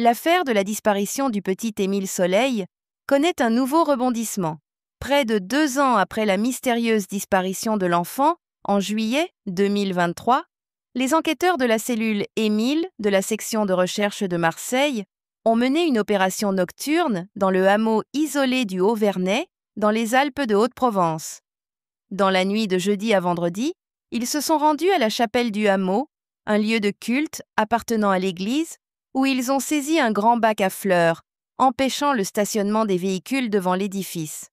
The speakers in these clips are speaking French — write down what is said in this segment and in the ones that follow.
l'affaire de la disparition du petit Émile Soleil connaît un nouveau rebondissement. Près de 2 ans après la mystérieuse disparition de l'enfant, en juillet 2023, les enquêteurs de la cellule Émile de la section de recherche de Marseille ont mené une opération nocturne dans le hameau isolé du Haut-Vernay, dans les Alpes de Haute-Provence. Dans la nuit de jeudi à vendredi, ils se sont rendus à la chapelle du hameau, un lieu de culte appartenant à l'église, où ils ont saisi un grand bac à fleurs, empêchant le stationnement des véhicules devant l'édifice.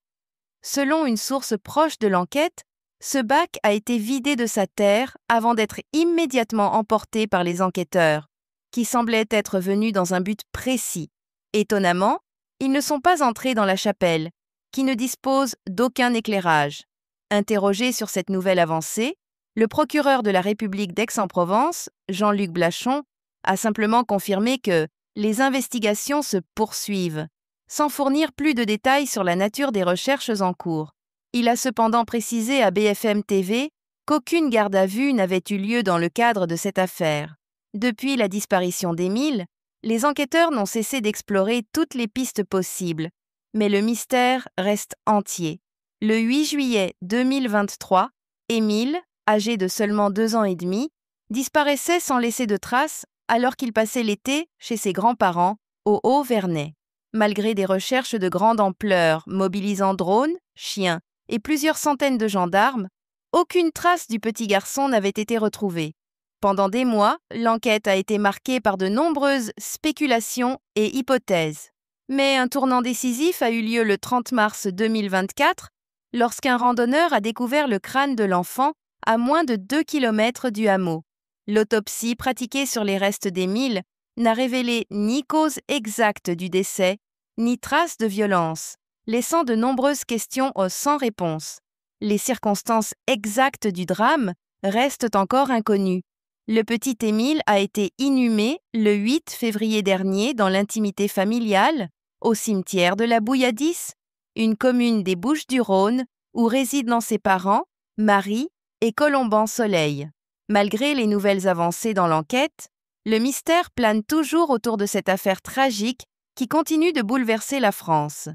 Selon une source proche de l'enquête, ce bac a été vidé de sa terre avant d'être immédiatement emporté par les enquêteurs, qui semblaient être venus dans un but précis. Étonnamment, ils ne sont pas entrés dans la chapelle, qui ne dispose d'aucun éclairage. Interrogé sur cette nouvelle avancée, le procureur de la République d'Aix-en-Provence, Jean-Luc Blachon, a simplement confirmé que les investigations se poursuivent, sans fournir plus de détails sur la nature des recherches en cours. Il a cependant précisé à BFM TV qu'aucune garde à vue n'avait eu lieu dans le cadre de cette affaire. Depuis la disparition d'Émile, les enquêteurs n'ont cessé d'explorer toutes les pistes possibles, mais le mystère reste entier. Le 8 juillet 2023, Émile, âgé de seulement 2 ans et demi, disparaissait sans laisser de traces alors qu'il passait l'été chez ses grands-parents au Haut-Vernay. Malgré des recherches de grande ampleur mobilisant drones, chiens et plusieurs centaines de gendarmes, aucune trace du petit garçon n'avait été retrouvée. Pendant des mois, l'enquête a été marquée par de nombreuses spéculations et hypothèses. Mais un tournant décisif a eu lieu le 30 mars 2024, lorsqu'un randonneur a découvert le crâne de l'enfant à moins de 2 km du hameau. L'autopsie pratiquée sur les restes d'Émile n'a révélé ni cause exacte du décès, ni trace de violence, laissant de nombreuses questions sans réponse. Les circonstances exactes du drame restent encore inconnues. Le petit Émile a été inhumé le 8 février dernier dans l'intimité familiale, au cimetière de la Bouilladisse, une commune des Bouches-du-Rhône où résident ses parents, Marie et Colomban Soleil. Malgré les nouvelles avancées dans l'enquête, le mystère plane toujours autour de cette affaire tragique qui continue de bouleverser la France.